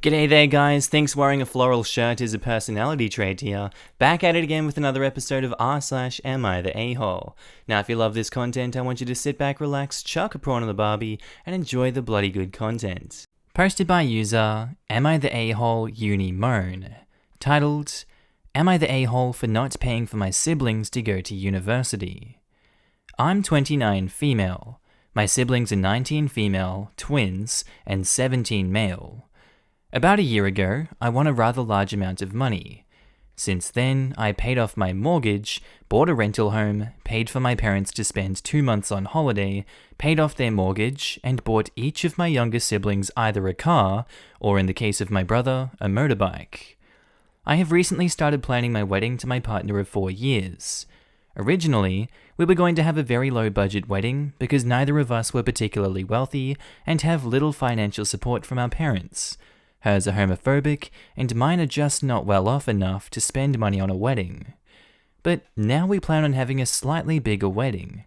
G'day there guys, thinks wearing a floral shirt is a personality trait here. Back at it again with another episode of r/AmiTheA. Now if you love this content, I want you to sit back, relax, chuck a prawn on the barbie, and enjoy the bloody good content. Posted by user AmiTheA Uni Moan. Titled, Am I the a-hole for not paying for my siblings to go to university? I'm 29 female. My siblings are 19 female, twins, and 17 male. About a year ago, I won a rather large amount of money. Since then, I paid off my mortgage, bought a rental home, paid for my parents to spend 2 months on holiday, paid off their mortgage, and bought each of my younger siblings either a car, or in the case of my brother, a motorbike. I have recently started planning my wedding to my partner of 4 years. Originally, we were going to have a very low-budget wedding because neither of us were particularly wealthy and have little financial support from our parents. Hers are homophobic, and mine are just not well off enough to spend money on a wedding. But now we plan on having a slightly bigger wedding.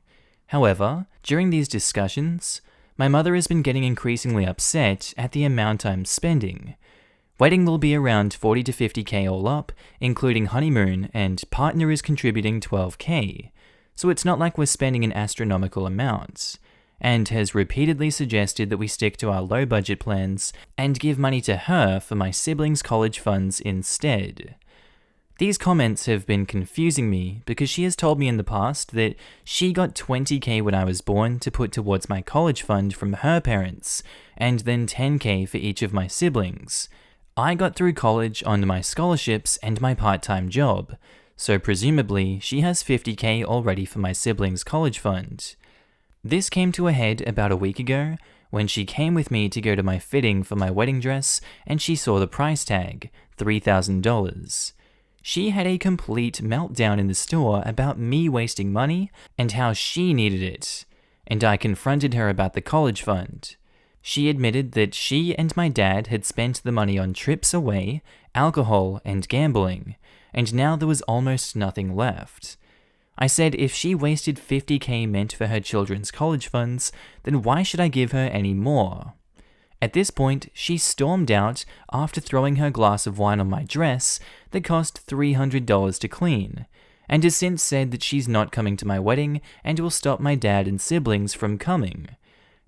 However, during these discussions, my mother has been getting increasingly upset at the amount I'm spending. Wedding will be around 40 to 50k all up, including honeymoon, and partner is contributing 12k, so it's not like we're spending an astronomical amount, and has repeatedly suggested that we stick to our low-budget plans and give money to her for my siblings' college funds instead. These comments have been confusing me because she has told me in the past that she got 20k when I was born to put towards my college fund from her parents, and then 10k for each of my siblings. I got through college on my scholarships and my part-time job, so presumably she has 50k already for my siblings' college fund. This came to a head about a week ago when she came with me to go to my fitting for my wedding dress and she saw the price tag, $3,000. She had a complete meltdown in the store about me wasting money and how she needed it, and I confronted her about the college fund. She admitted that she and my dad had spent the money on trips away, alcohol, and gambling, and now there was almost nothing left. I said if she wasted 50k meant for her children's college funds, then why should I give her any more? At this point, she stormed out after throwing her glass of wine on my dress that cost $300 to clean, and has since said that she's not coming to my wedding and will stop my dad and siblings from coming.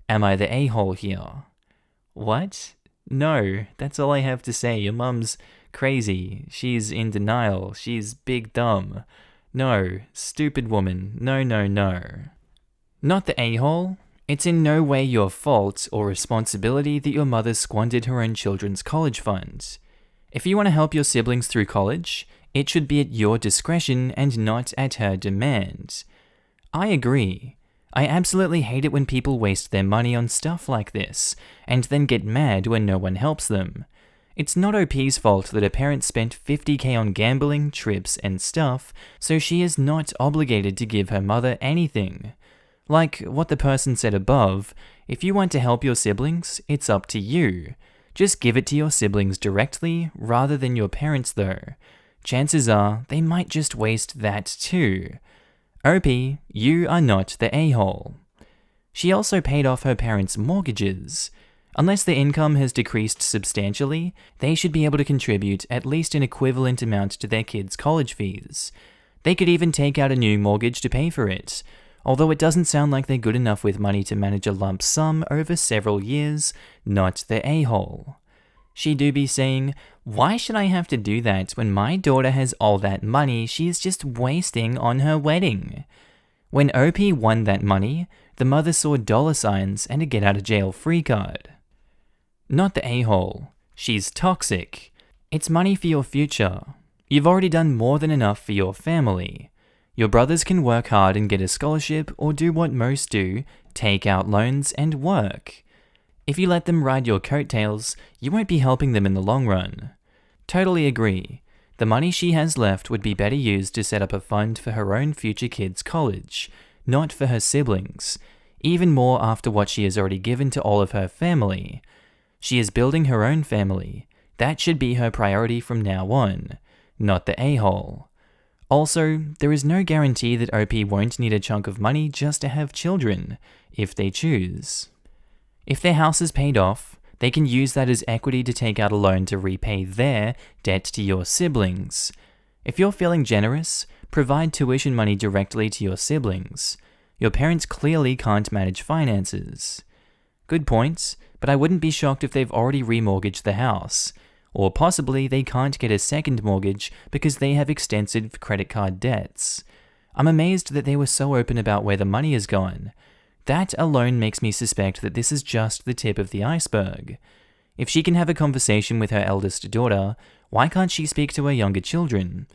Am I the a-hole here? What? No, that's all I have to say. Your mum's crazy. She's in denial. She's big dumb. No, stupid woman. No, no, no. Not the a-hole. It's in no way your fault or responsibility that your mother squandered her own children's college fund. If you want to help your siblings through college, it should be at your discretion and not at her demand. I agree. I absolutely hate it when people waste their money on stuff like this, and then get mad when no one helps them. It's not OP's fault that her parents spent 50k on gambling, trips, and stuff, so she is not obligated to give her mother anything. Like what the person said above, if you want to help your siblings, it's up to you. Just give it to your siblings directly, rather than your parents though. Chances are, they might just waste that too. OP, you are not the a-hole. She also paid off her parents' mortgages. Unless their income has decreased substantially, they should be able to contribute at least an equivalent amount to their kids' college fees. They could even take out a new mortgage to pay for it, although it doesn't sound like they're good enough with money to manage a lump sum over several years. Not the a-hole. She do be saying, why should I have to do that when my daughter has all that money she is just wasting on her wedding? When OP won that money, the mother saw dollar signs and a get-out-of-jail-free card. Not the a-hole. She's toxic. It's money for your future. You've already done more than enough for your family. Your brothers can work hard and get a scholarship or do what most do, take out loans and work. If you let them ride your coattails, you won't be helping them in the long run. Totally agree. The money she has left would be better used to set up a fund for her own future kids' college, not for her siblings, even more after what she has already given to all of her family. She is building her own family. That should be her priority from now on, not the a-hole. Also, there is no guarantee that OP won't need a chunk of money just to have children, if they choose. If their house is paid off, They can use that as equity to take out a loan to repay their debt to your siblings. If you're feeling generous, provide tuition money directly to your siblings. Your parents clearly can't manage finances. Good points, but I wouldn't be shocked if they've already remortgaged the house. Or possibly they can't get a second mortgage because they have extensive credit card debts. I'm amazed that they were so open about where the money is gone. That alone makes me suspect that this is just the tip of the iceberg. If she can have a conversation with her eldest daughter, why can't she speak to her younger children?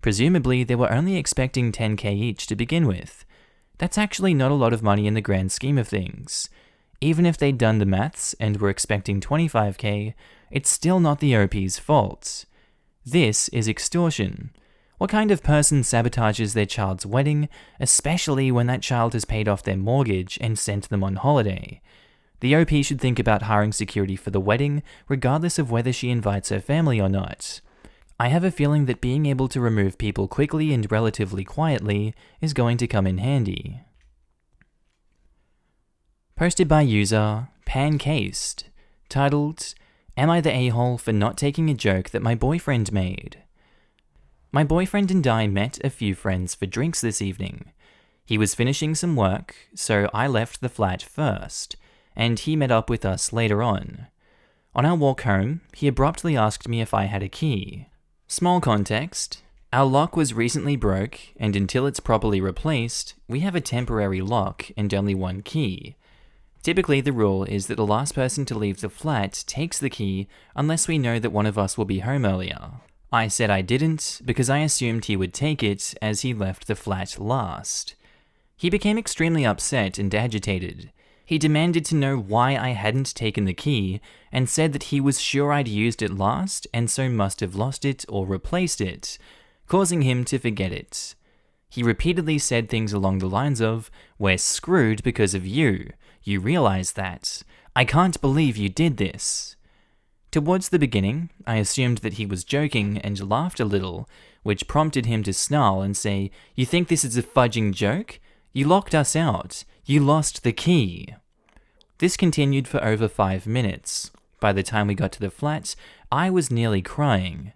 Presumably, they were only expecting $10,000 each to begin with. That's actually not a lot of money in the grand scheme of things. Even if they'd done the maths and were expecting $25,000, it's still not the OP's fault. This is extortion. What kind of person sabotages their child's wedding, especially when that child has paid off their mortgage and sent them on holiday? The OP should think about hiring security for the wedding, regardless of whether she invites her family or not. I have a feeling that being able to remove people quickly and relatively quietly is going to come in handy. Posted by user Pancased, titled, "Am I the a-hole for not taking a joke that my boyfriend made?" My boyfriend and I met a few friends for drinks this evening. He was finishing some work, so I left the flat first, and he met up with us later on. On our walk home, he abruptly asked me if I had a key. Small context, our lock was recently broke, and until it's properly replaced, we have a temporary lock and only one key. Typically, the rule is that the last person to leave the flat takes the key unless we know that one of us will be home earlier. I said I didn't because I assumed he would take it as he left the flat last. He became extremely upset and agitated. He demanded to know why I hadn't taken the key and said that he was sure I'd used it last and so must have lost it or replaced it, causing him to forget it. He repeatedly said things along the lines of, "We're screwed because of you. You realize that. I can't believe you did this." Towards the beginning, I assumed that he was joking and laughed a little, which prompted him to snarl and say, "You think this is a fudging joke? You locked us out. You lost the key." This continued for over 5 minutes. By the time we got to the flat, I was nearly crying.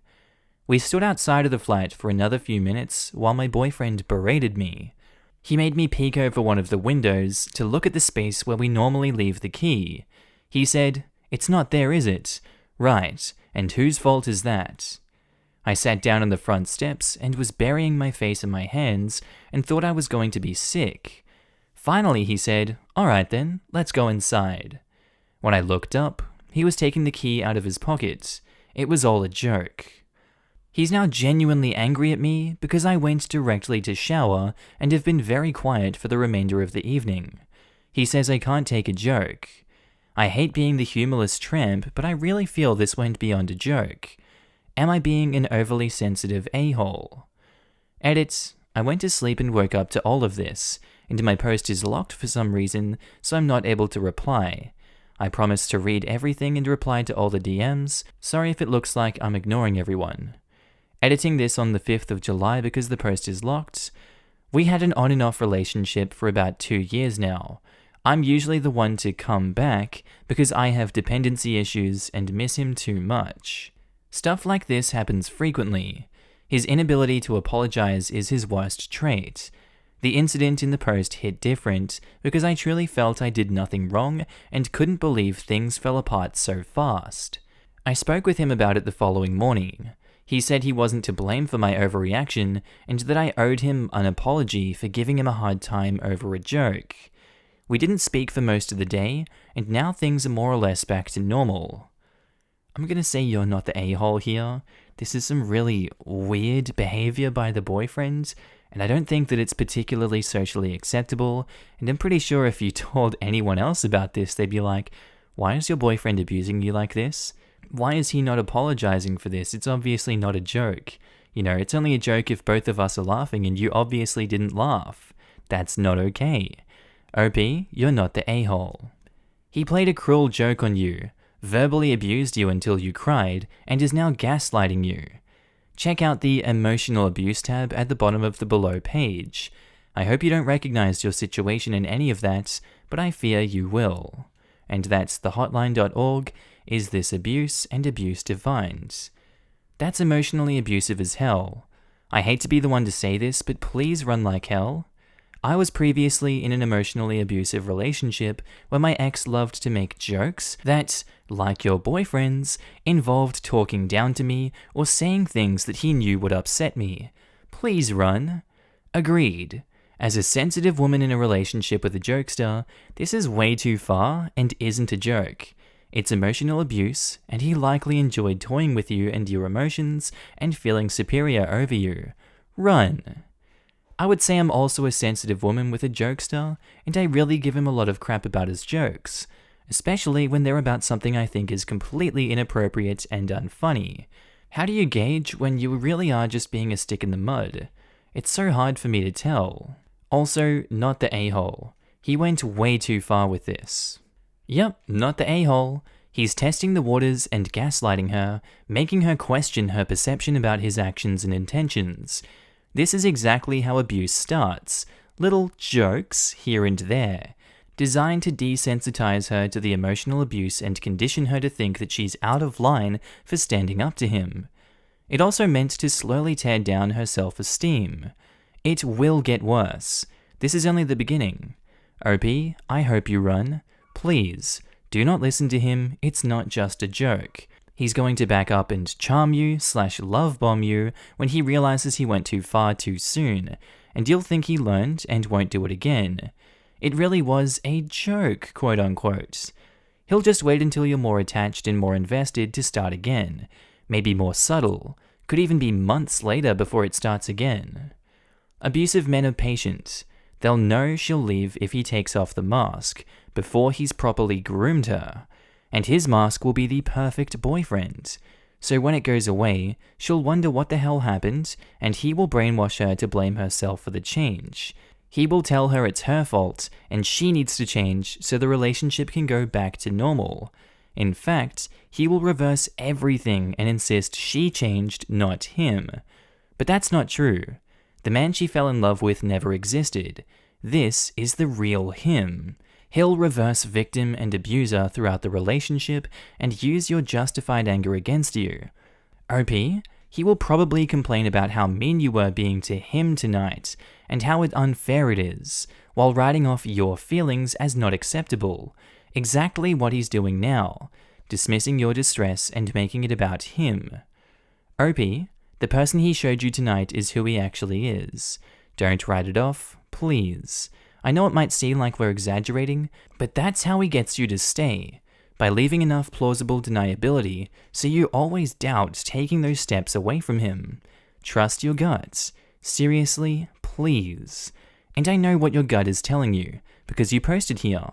We stood outside of the flat for another few minutes while my boyfriend berated me. He made me peek over one of the windows to look at the space where we normally leave the key. He said, "It's not there, is it? Right, and whose fault is that?" I sat down on the front steps and was burying my face in my hands and thought I was going to be sick. Finally, he said, "Alright then, let's go inside." When I looked up, he was taking the key out of his pocket. It was all a joke. He's now genuinely angry at me because I went directly to shower and have been very quiet for the remainder of the evening. He says I can't take a joke. I hate being the humorless tramp, but I really feel this went beyond a joke. Am I being an overly sensitive a-hole? Edit, I went to sleep and woke up to all of this, and my post is locked for some reason, so I'm not able to reply. I promise to read everything and reply to all the DMs. Sorry if it looks like I'm ignoring everyone. Editing this on the 5th of July because the post is locked. We had an on and off relationship for about 2 years now. I'm usually the one to come back because I have dependency issues and miss him too much. Stuff like this happens frequently. His inability to apologize is his worst trait. The incident in the post hit different because I truly felt I did nothing wrong and couldn't believe things fell apart so fast. I spoke with him about it the following morning. He said he wasn't to blame for my overreaction and that I owed him an apology for giving him a hard time over a joke. We didn't speak for most of the day, and now things are more or less back to normal. I'm gonna say you're not the a-hole here. This is some really weird behavior by the boyfriend, and I don't think that it's particularly socially acceptable, and I'm pretty sure if you told anyone else about this, they'd be like, "Why is your boyfriend abusing you like this? Why is he not apologizing for this? It's obviously not a joke. You know, it's only a joke if both of us are laughing and you obviously didn't laugh. That's not okay. OP, you're not the a-hole." He played a cruel joke on you, verbally abused you until you cried, and is now gaslighting you. Check out the Emotional Abuse tab at the bottom of the below page. I hope you don't recognize your situation in any of that, but I fear you will. And that's thehotline.org Is this abuse and abuse defined? That's emotionally abusive as hell. I hate to be the one to say this, but please run like hell. I was previously in an emotionally abusive relationship where my ex loved to make jokes that, like your boyfriend's, involved talking down to me or saying things that he knew would upset me. Please run. Agreed. As a sensitive woman in a relationship with a jokester, this is way too far and isn't a joke. It's emotional abuse, and he likely enjoyed toying with you and your emotions and feeling superior over you. Run. I would say I'm also a sensitive woman with a jokester, and I really give him a lot of crap about his jokes, especially when they're about something I think is completely inappropriate and unfunny. How do you gauge when you really are just being a stick in the mud? It's so hard for me to tell. Also, not the a-hole. He went way too far with this. Yep, not the a-hole. He's testing the waters and gaslighting her, making her question her perception about his actions and intentions. This is exactly how abuse starts. Little jokes here and there, designed to desensitize her to the emotional abuse and condition her to think that she's out of line for standing up to him. It also meant to slowly tear down her self-esteem. It will get worse. This is only the beginning. OP, I hope you run. Please, do not listen to him, it's not just a joke. He's going to back up and charm you / love bomb you when he realizes he went too far too soon, and you'll think he learned and won't do it again. It really was a joke, quote unquote. He'll just wait until you're more attached and more invested to start again. Maybe more subtle. Could even be months later before it starts again. Abusive men are patient. They'll know she'll leave if he takes off the mask before he's properly groomed her, and his mask will be the perfect boyfriend. So when it goes away, she'll wonder what the hell happened, and he will brainwash her to blame herself for the change. He will tell her it's her fault, and she needs to change so the relationship can go back to normal. In fact, he will reverse everything and insist she changed, not him. But that's not true. The man she fell in love with never existed. This is the real him. He'll reverse victim and abuser throughout the relationship and use your justified anger against you. OP, he will probably complain about how mean you were being to him tonight and how unfair it is, while writing off your feelings as not acceptable. Exactly what he's doing now, dismissing your distress and making it about him. OP, the person he showed you tonight is who he actually is. Don't write it off, please. I know it might seem like we're exaggerating, but that's how he gets you to stay, by leaving enough plausible deniability so you always doubt taking those steps away from him. Trust your gut. Seriously, please. And I know what your gut is telling you, because you posted here.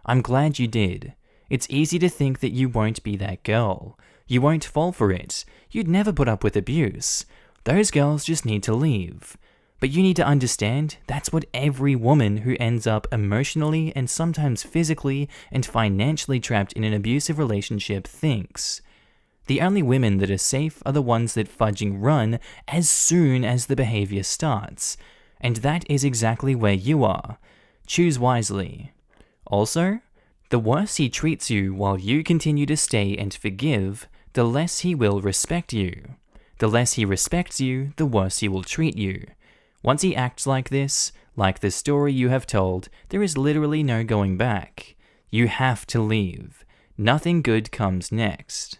I'm glad you did. It's easy to think that you won't be that girl. You won't fall for it. You'd never put up with abuse. Those girls just need to leave. But you need to understand that's what every woman who ends up emotionally and sometimes physically and financially trapped in an abusive relationship thinks. The only women that are safe are the ones that fudging run as soon as the behavior starts. And that is exactly where you are. Choose wisely. Also, the worse he treats you while you continue to stay and forgive, the less he will respect you. The less he respects you, the worse he will treat you. Once he acts like this, like the story you have told, there is literally no going back. You have to leave. Nothing good comes next.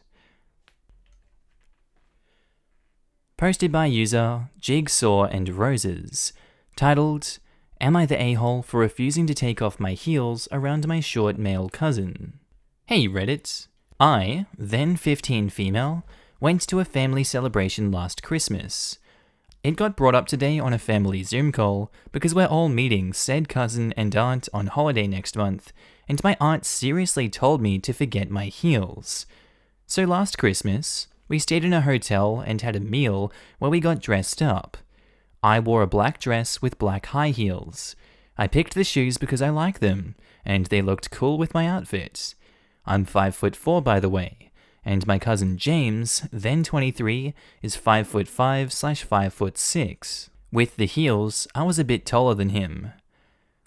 Posted by user Jigsaw and Roses, titled, Am I the a-hole for refusing to take off my heels around my short male cousin? Hey Reddit. I, then 15 female, went to a family celebration last Christmas. It got brought up today on a family Zoom call because we're all meeting said cousin and aunt on holiday next month, and my aunt seriously told me to forget my heels. So last Christmas, we stayed in a hotel and had a meal where we got dressed up. I wore a black dress with black high heels. I picked the shoes because I like them, and they looked cool with my outfit. I'm 5'4" by the way, and my cousin James, then 23, is 5'5" / 5'6". With the heels, I was a bit taller than him.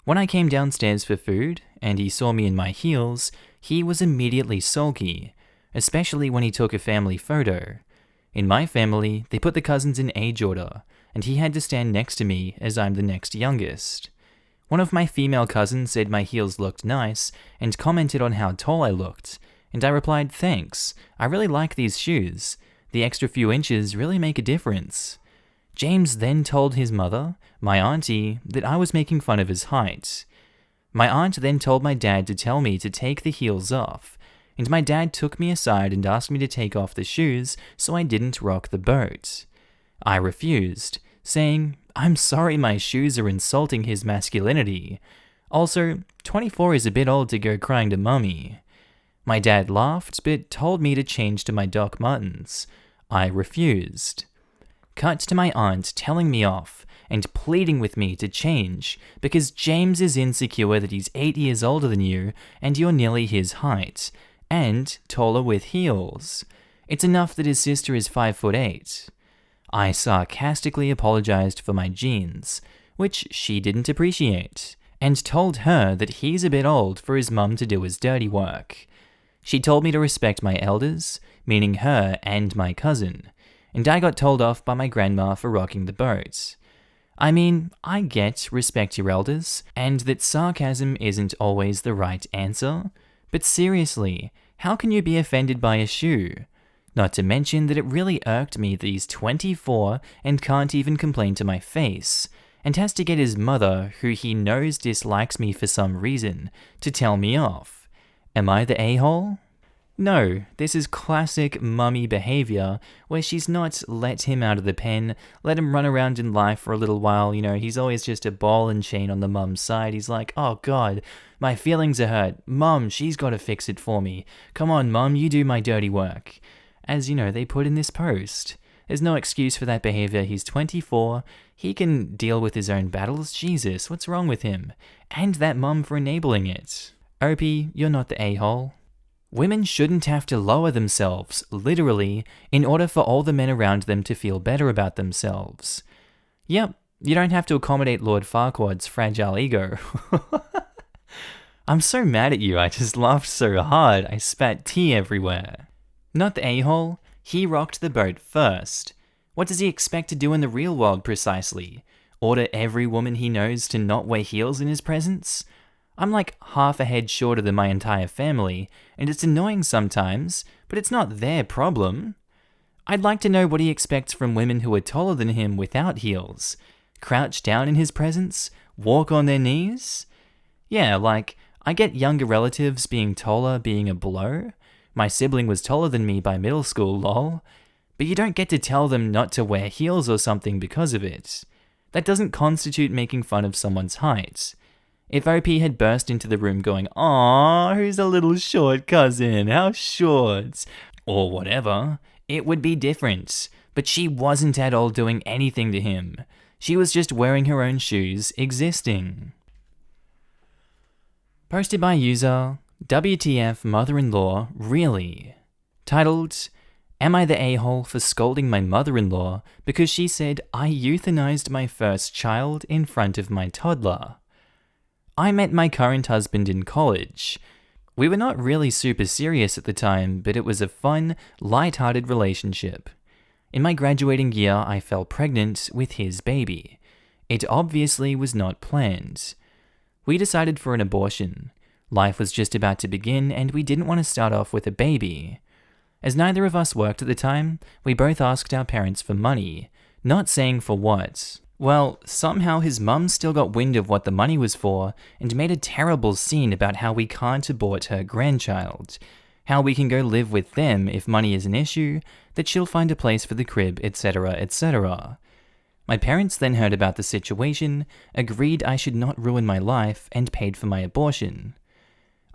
When I came downstairs for food, and he saw me in my heels, he was immediately sulky, especially when he took a family photo. In my family, they put the cousins in age order, and he had to stand next to me as I'm the next youngest. One of my female cousins said my heels looked nice and commented on how tall I looked, and I replied, "Thanks, I really like these shoes. The extra few inches really make a difference." James then told his mother, my auntie, that I was making fun of his height. My aunt then told my dad to tell me to take the heels off, and my dad took me aside and asked me to take off the shoes so I didn't rock the boat. I refused, saying, "I'm sorry my shoes are insulting his masculinity. Also, 24 is a bit old to go crying to mummy." My dad laughed, but told me to change to my Doc Martens. I refused. Cut to my aunt telling me off and pleading with me to change because James is insecure that he's 8 years older than you and you're nearly his height, and taller with heels. It's enough that his sister is 5'8". I sarcastically apologized for my jeans, which she didn't appreciate, and told her that he's a bit old for his mum to do his dirty work. She told me to respect my elders, meaning her and my cousin, and I got told off by my grandma for rocking the boat. I mean, I get respect your elders, and that sarcasm isn't always the right answer, but seriously, how can you be offended by a shoe? Not to mention that it really irked me that he's 24 and can't even complain to my face, and has to get his mother, who he knows dislikes me for some reason, to tell me off. Am I the a-hole? No, this is classic mummy behavior, where she's not let him out of the pen, let him run around in life for a little while, he's always just a ball and chain on the mum's side. He's like, "Oh God, my feelings are hurt. Mum, she's got to fix it for me. Come on, Mum, you do my dirty work." As they put in this post. There's no excuse for that behavior. He's 24, he can deal with his own battles. Jesus, what's wrong with him? And that mum for enabling it. Opie, you're not the a-hole. Women shouldn't have to lower themselves, literally, in order for all the men around them to feel better about themselves. Yep, you don't have to accommodate Lord Farquaad's fragile ego. I'm so mad at you, I just laughed so hard, I spat tea everywhere. Not the a-hole, he rocked the boat first. What does he expect to do in the real world precisely? Order every woman he knows to not wear heels in his presence? I'm like half a head shorter than my entire family, and it's annoying sometimes, but it's not their problem. I'd like to know what he expects from women who are taller than him without heels. Crouch down in his presence? Walk on their knees? Yeah, like, I get younger relatives being taller being a blow. My sibling was taller than me by middle school, lol. But you don't get to tell them not to wear heels or something because of it. That doesn't constitute making fun of someone's height. If OP had burst into the room going, "Aww, who's a little short cousin? How short?" or whatever, it would be different. But she wasn't at all doing anything to him. She was just wearing her own shoes, existing. Posted by user WTF Mother-in-Law Really? Titled, "Am I the a-hole for scolding my mother-in-law because she said I euthanized my first child in front of my toddler?" I met my current husband in college. We were not really super serious at the time, but it was a fun, light-hearted relationship. In my graduating year, I fell pregnant with his baby. It obviously was not planned. We decided for an abortion. Life was just about to begin, and we didn't want to start off with a baby. As neither of us worked at the time, we both asked our parents for money, not saying for what. Well, somehow his mum still got wind of what the money was for and made a terrible scene about how we can't abort her grandchild, how we can go live with them if money is an issue, that she'll find a place for the crib, etc., etc. My parents then heard about the situation, agreed I should not ruin my life, and paid for my abortion.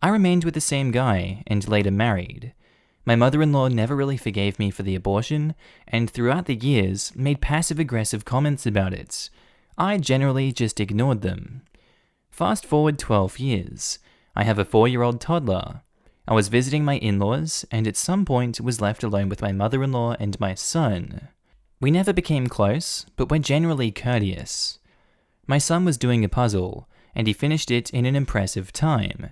I remained with the same guy and later married. My mother-in-law never really forgave me for the abortion, and throughout the years made passive-aggressive comments about it. I generally just ignored them. Fast forward 12 years. I have a 4-year-old toddler. I was visiting my in-laws, and at some point was left alone with my mother-in-law and my son. We never became close, but we're generally courteous. My son was doing a puzzle, and he finished it in an impressive time.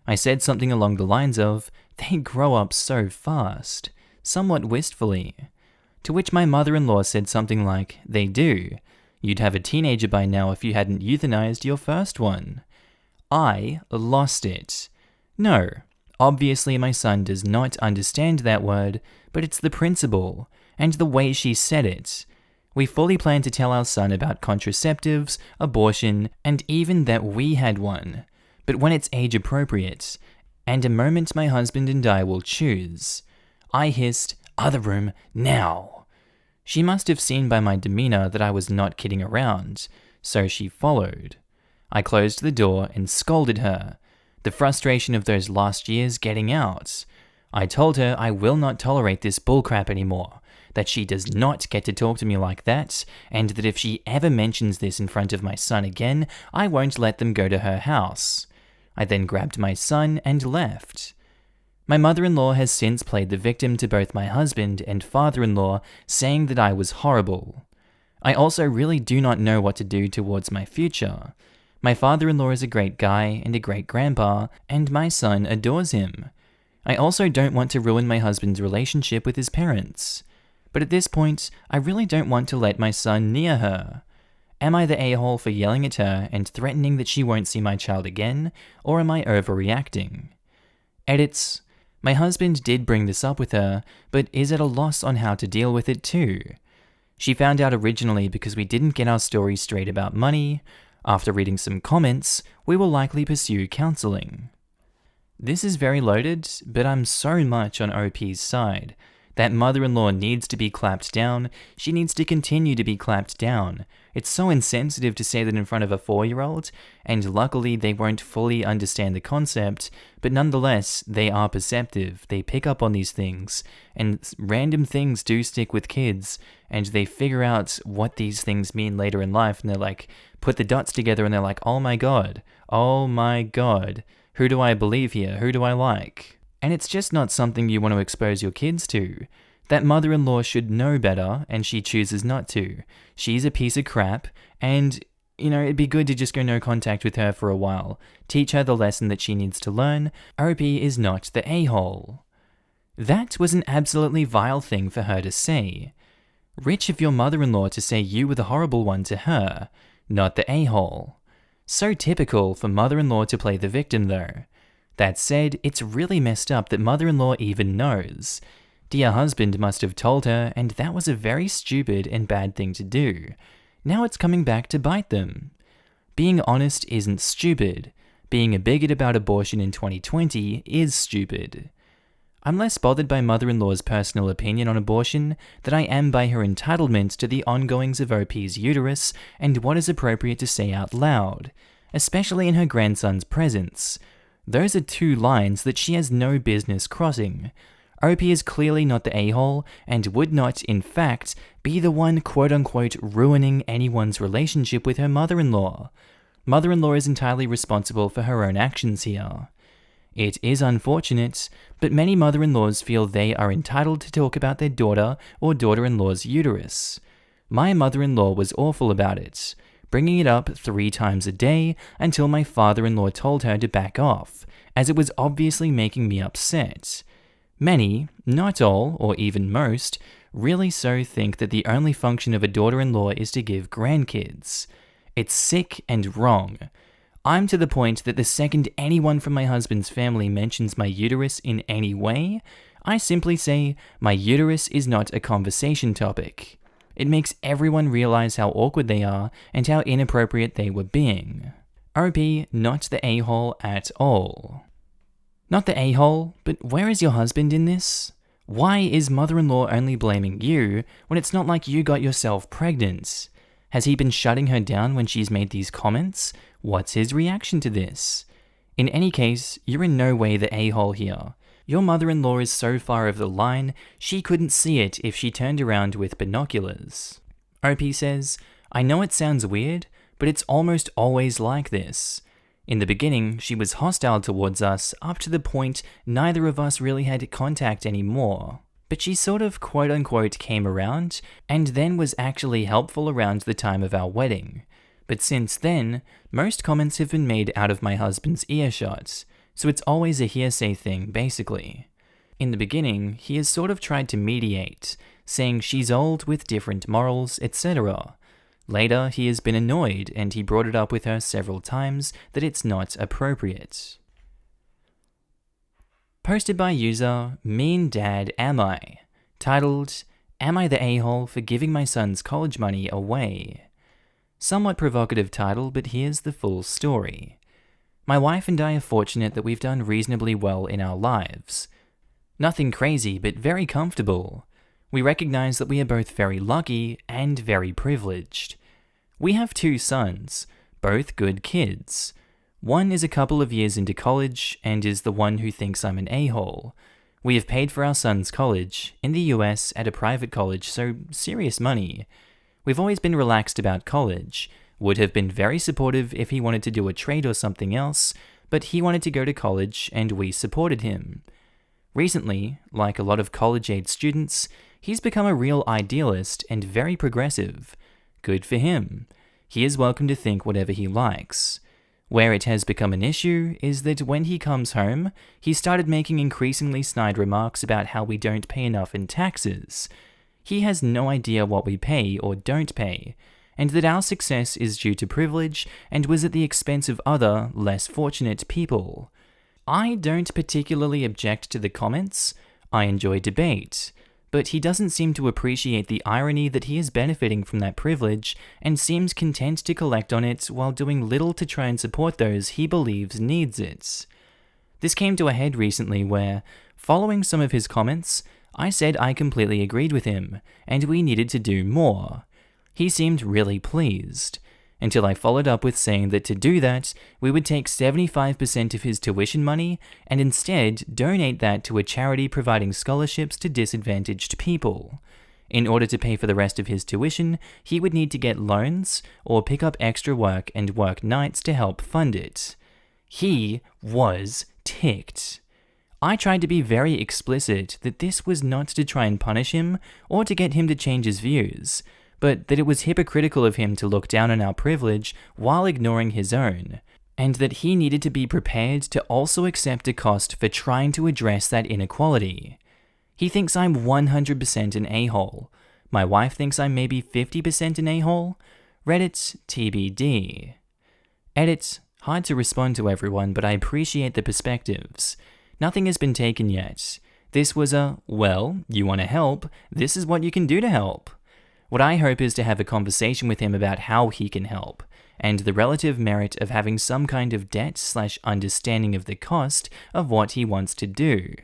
I said something along the lines of, "They grow up so fast," somewhat wistfully. To which my mother-in-law said something like, "They do. You'd have a teenager by now if you hadn't euthanized your first one." I lost it. No, obviously my son does not understand that word, but it's the principle, and the way she said it. We fully plan to tell our son about contraceptives, abortion, and even that we had one, but when it's age appropriate, and a moment my husband and I will choose. I hissed, "Other room, now!" She must have seen by my demeanor that I was not kidding around, so she followed. I closed the door and scolded her, the frustration of those last years getting out. I told her I will not tolerate this bullcrap anymore, that she does not get to talk to me like that, and that if she ever mentions this in front of my son again, I won't let them go to her house. I then grabbed my son and left. My mother-in-law has since played the victim to both my husband and father-in-law, saying that I was horrible. I also really do not know what to do towards my future. My father-in-law is a great guy and a great grandpa, and my son adores him. I also don't want to ruin my husband's relationship with his parents. But at this point, I really don't want to let my son near her. Am I the a-hole for yelling at her and threatening that she won't see my child again, or am I overreacting? Edits. My husband did bring this up with her, but is at a loss on how to deal with it too. She found out originally because we didn't get our story straight about money. After reading some comments, we will likely pursue counseling. This is very loaded, but I'm so much on OP's side. That mother-in-law needs to be clapped down. She needs to continue to be clapped down. It's so insensitive to say that in front of a 4-year-old, and luckily they won't fully understand the concept, but nonetheless, they are perceptive. They pick up on these things, and random things do stick with kids, and they figure out what these things mean later in life, and they're like, put the dots together, and they're like, oh my god, who do I believe here? Who do I like? And it's just not something you want to expose your kids to. That mother-in-law should know better, and she chooses not to. She's a piece of crap, and, it'd be good to just go no contact with her for a while. Teach her the lesson that she needs to learn. OP is not the a-hole. That was an absolutely vile thing for her to say. Rich of your mother-in-law to say you were the horrible one to her, not the a-hole. So typical for mother-in-law to play the victim, though. That said, it's really messed up that mother-in-law even knows. Dear husband must have told her, and that was a very stupid and bad thing to do. Now it's coming back to bite them. Being honest isn't stupid. Being a bigot about abortion in 2020 is stupid. I'm less bothered by mother-in-law's personal opinion on abortion than I am by her entitlement to the ongoings of OP's uterus and what is appropriate to say out loud, especially in her grandson's presence. Those are two lines that she has no business crossing. OP is clearly not the a-hole and would not, in fact, be the one quote-unquote ruining anyone's relationship with her mother-in-law. Mother-in-law is entirely responsible for her own actions here. It is unfortunate, but many mother-in-laws feel they are entitled to talk about their daughter or daughter-in-law's uterus. My mother-in-law was awful about it, bringing it up 3 times a day until my father-in-law told her to back off, as it was obviously making me upset. Many, not all, or even most, really so think that the only function of a daughter-in-law is to give grandkids. It's sick and wrong. I'm to the point that the second anyone from my husband's family mentions my uterus in any way, I simply say, my uterus is not a conversation topic. It makes everyone realize how awkward they are and how inappropriate they were being. OP, not the a-hole at all. Not the a-hole, but where is your husband in this? Why is mother-in-law only blaming you when it's not like you got yourself pregnant? Has he been shutting her down when she's made these comments? What's his reaction to this? In any case, you're in no way the a-hole here. Your mother-in-law is so far over the line, she couldn't see it if she turned around with binoculars. OP says, I know it sounds weird, but it's almost always like this. In the beginning, she was hostile towards us up to the point neither of us really had contact anymore. But she sort of quote-unquote came around, and then was actually helpful around the time of our wedding. But since then, most comments have been made out of my husband's earshot. So it's always a hearsay thing, basically. In the beginning, he has sort of tried to mediate, saying she's old with different morals, etc. Later, he has been annoyed and he brought it up with her several times that it's not appropriate. Posted by user Mean Dad Am I, titled, Am I the a-hole for giving my son's college money away? Somewhat provocative title, but here's the full story. My wife and I are fortunate that we've done reasonably well in our lives. Nothing crazy, but very comfortable. We recognize that we are both very lucky and very privileged. We have 2 sons, both good kids. One is a couple of years into college and is the one who thinks I'm an a-hole. We have paid for our son's college, in the US at a private college, so serious money. We've always been relaxed about college, would have been very supportive if he wanted to do a trade or something else, but he wanted to go to college and we supported him. Recently, like a lot of college-age students, he's become a real idealist and very progressive. Good for him. He is welcome to think whatever he likes. Where it has become an issue is that when he comes home, he started making increasingly snide remarks about how we don't pay enough in taxes. He has no idea what we pay or don't pay, and that our success is due to privilege and was at the expense of other, less fortunate people. I don't particularly object to the comments. I enjoy debate. But he doesn't seem to appreciate the irony that he is benefiting from that privilege and seems content to collect on it while doing little to try and support those he believes needs it. This came to a head recently where, following some of his comments, I said I completely agreed with him and we needed to do more. He seemed really pleased, until I followed up with saying that to do that, we would take 75% of his tuition money and instead donate that to a charity providing scholarships to disadvantaged people. In order to pay for the rest of his tuition, he would need to get loans or pick up extra work and work nights to help fund it. He was ticked. I tried to be very explicit that this was not to try and punish him or to get him to change his views, but that it was hypocritical of him to look down on our privilege while ignoring his own, and that he needed to be prepared to also accept a cost for trying to address that inequality. He thinks I'm 100% an a-hole. My wife thinks I'm maybe 50% an a-hole. Reddit TBD. Edit, hard to respond to everyone, but I appreciate the perspectives. Nothing has been taken yet. This was a, well, you want to help, this is what you can do to help. What I hope is to have a conversation with him about how he can help, and the relative merit of having some kind of debt/understanding of the cost of what he wants to do.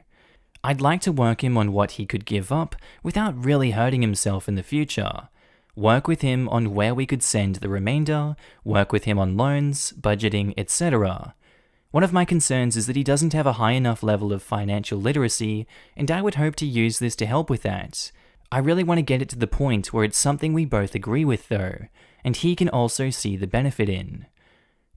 I'd like to work him on what he could give up without really hurting himself in the future. Work with him on where we could send the remainder, work with him on loans, budgeting, etc. One of my concerns is that he doesn't have a high enough level of financial literacy, and I would hope to use this to help with that. I really want to get it to the point where it's something we both agree with though, and he can also see the benefit in.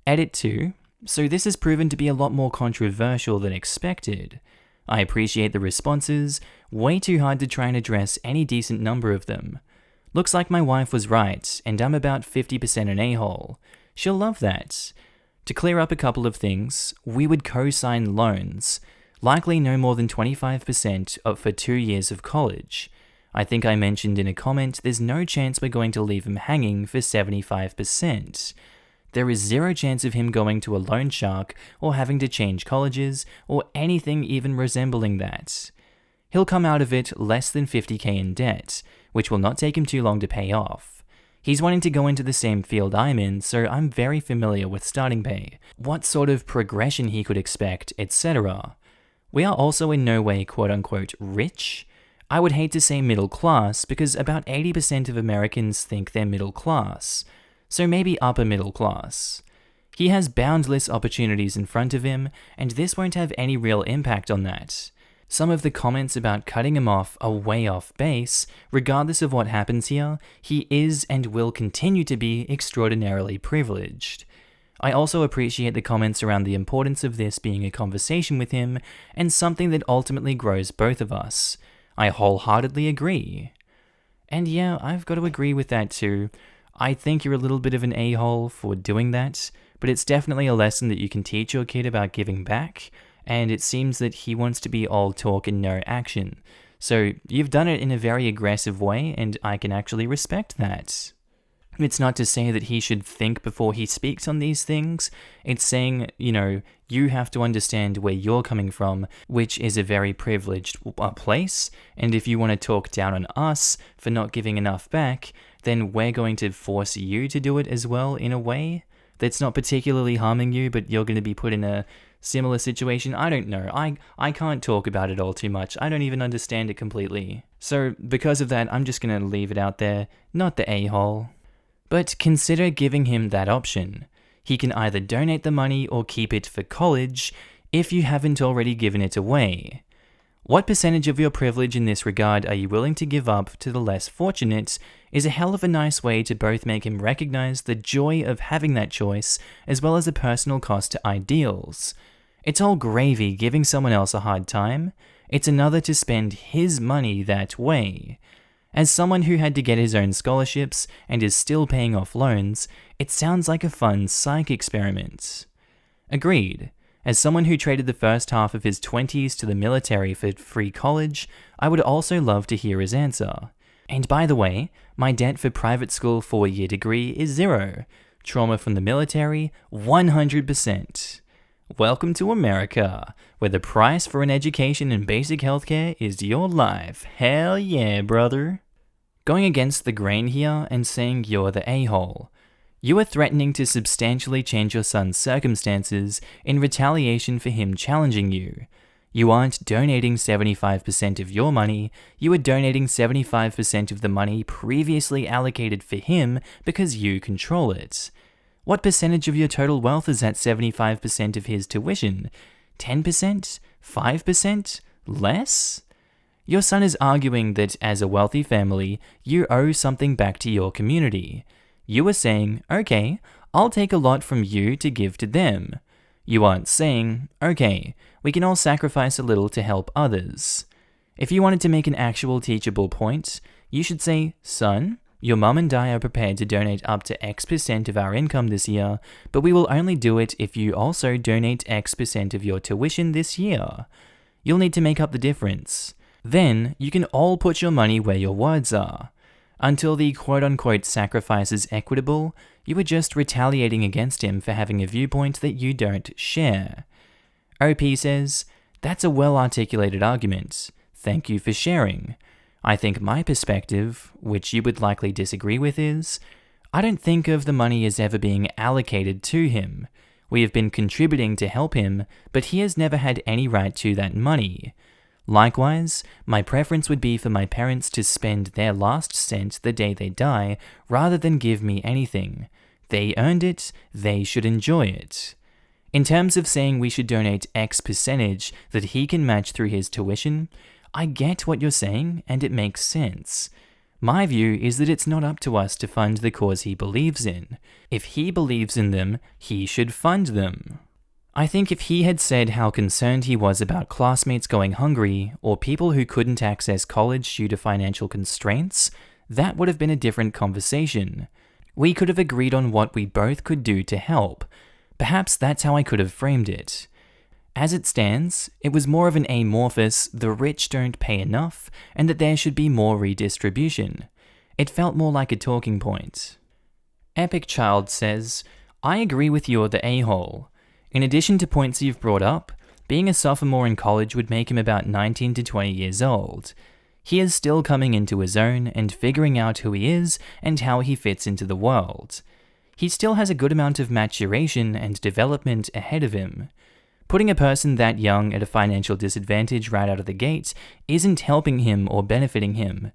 Edit 2. So this has proven to be a lot more controversial than expected. I appreciate the responses, way too hard to try and address any decent number of them. Looks like my wife was right, and I'm about 50% an a-hole. She'll love that. To clear up a couple of things, we would co-sign loans, likely no more than 25% for 2 years of college. I think I mentioned in a comment there's no chance we're going to leave him hanging for 75%. There is zero chance of him going to a loan shark or having to change colleges or anything even resembling that. He'll come out of it less than 50k in debt, which will not take him too long to pay off. He's wanting to go into the same field I'm in, so I'm very familiar with starting pay, what sort of progression he could expect, etc. We are also in no way quote-unquote rich. I would hate to say middle class because about 80% of Americans think they're middle class, so maybe upper middle class. He has boundless opportunities in front of him, and this won't have any real impact on that. Some of the comments about cutting him off are way off base. Regardless of what happens here, he is and will continue to be extraordinarily privileged. I also appreciate the comments around the importance of this being a conversation with him and something that ultimately grows both of us. I wholeheartedly agree. And yeah, I've got to agree with that too. I think you're a little bit of an a-hole for doing that, but it's definitely a lesson that you can teach your kid about giving back, and it seems that he wants to be all talk and no action. So you've done it in a very aggressive way, and I can actually respect that. It's not to say that he should think before he speaks on these things. It's saying, you have to understand where you're coming from, which is a very privileged place. And if you want to talk down on us for not giving enough back, then we're going to force you to do it as well in a way that's not particularly harming you, but you're going to be put in a similar situation. I don't know. I can't talk about it all too much. I don't even understand it completely. So because of that, I'm just going to leave it out there. Not the a-hole. But consider giving him that option. He can either donate the money or keep it for college if you haven't already given it away. What percentage of your privilege in this regard are you willing to give up to the less fortunate is a hell of a nice way to both make him recognize the joy of having that choice as well as a personal cost to ideals. It's all gravy giving someone else a hard time. It's another to spend his money that way. As someone who had to get his own scholarships and is still paying off loans, it sounds like a fun psych experiment. Agreed. As someone who traded the first half of his 20s to the military for free college, I would also love to hear his answer. And by the way, my debt for private school 4-year degree is 0. Trauma from the military, 100%. Welcome to America, where the price for an education and basic healthcare is your life. Hell yeah, brother. Going against the grain here and saying you're the a-hole. You are threatening to substantially change your son's circumstances in retaliation for him challenging you. You aren't donating 75% of your money, you are donating 75% of the money previously allocated for him because you control it. What percentage of your total wealth is at 75% of his tuition? 10%? 5%? Less? Your son is arguing that as a wealthy family, you owe something back to your community. You are saying, okay, I'll take a lot from you to give to them. You aren't saying, okay, we can all sacrifice a little to help others. If you wanted to make an actual teachable point, you should say, son, your mum and I are prepared to donate up to X% of our income this year, but we will only do it if you also donate X% of your tuition this year. You'll need to make up the difference. Then, you can all put your money where your words are. Until the quote-unquote sacrifice is equitable, you are just retaliating against him for having a viewpoint that you don't share. OP says, that's a well-articulated argument. Thank you for sharing. I think my perspective, which you would likely disagree with, is I don't think of the money as ever being allocated to him. We have been contributing to help him, but he has never had any right to that money. Likewise, my preference would be for my parents to spend their last cent the day they die rather than give me anything. They earned it, they should enjoy it. In terms of saying we should donate X percentage that he can match through his tuition, I get what you're saying, and it makes sense. My view is that it's not up to us to fund the cause he believes in. If he believes in them, he should fund them. I think if he had said how concerned he was about classmates going hungry, or people who couldn't access college due to financial constraints, that would have been a different conversation. We could have agreed on what we both could do to help. Perhaps that's how I could have framed it. As it stands, it was more of an amorphous, the rich don't pay enough, and that there should be more redistribution. It felt more like a talking point. Epic Child says, I agree with you're the a-hole. In addition to points you've brought up, being a sophomore in college would make him about 19 to 20 years old. He is still coming into his own and figuring out who he is and how he fits into the world. He still has a good amount of maturation and development ahead of him. Putting a person that young at a financial disadvantage right out of the gate isn't helping him or benefiting him.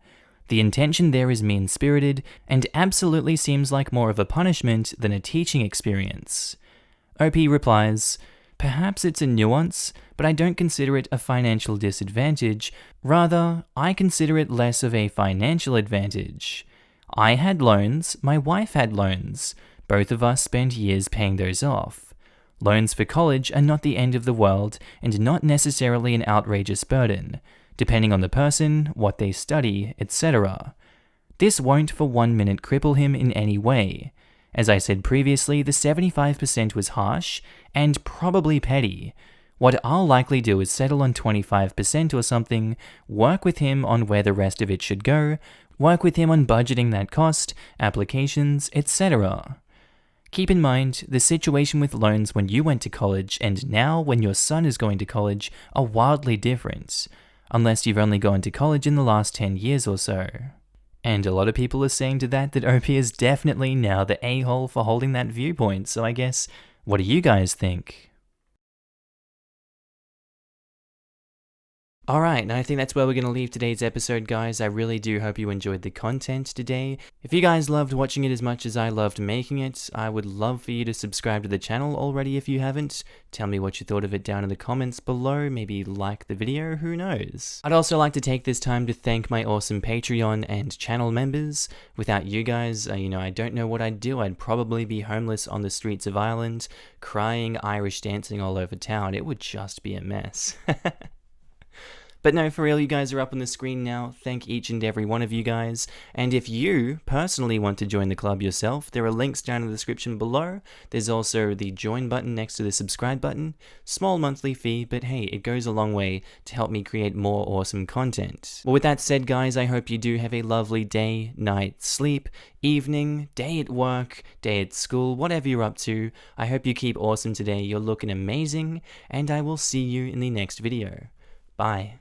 The intention there is mean-spirited and absolutely seems like more of a punishment than a teaching experience. OP replies, perhaps it's a nuance, but I don't consider it a financial disadvantage. Rather, I consider it less of a financial advantage. I had loans, my wife had loans. Both of us spent years paying those off. Loans for college are not the end of the world and not necessarily an outrageous burden, depending on the person, what they study, etc. This won't for 1 minute cripple him in any way. As I said previously, the 75% was harsh and probably petty. What I'll likely do is settle on 25% or something, work with him on where the rest of it should go, work with him on budgeting that cost, applications, etc. Keep in mind, the situation with loans when you went to college and now when your son is going to college are wildly different, unless you've only gone to college in the last 10 years or so. And a lot of people are saying to that OP is definitely now the a-hole for holding that viewpoint, so I guess, what do you guys think? Alright, and I think that's where we're going to leave today's episode, guys. I really do hope you enjoyed the content today. If you guys loved watching it as much as I loved making it, I would love for you to subscribe to the channel already if you haven't. Tell me what you thought of it down in the comments below, maybe like the video, who knows. I'd also like to take this time to thank my awesome Patreon and channel members. Without you guys, I don't know what I'd do. I'd probably be homeless on the streets of Ireland, crying, Irish dancing all over town. It would just be a mess. But no, for real, you guys are up on the screen now. Thank each and every one of you guys. And if you personally want to join the club yourself, there are links down in the description below. There's also the join button next to the subscribe button. Small monthly fee, but hey, it goes a long way to help me create more awesome content. Well, with that said, guys, I hope you do have a lovely day, night, sleep, evening, day at work, day at school, whatever you're up to. I hope you keep awesome today. You're looking amazing, and I will see you in the next video. Bye.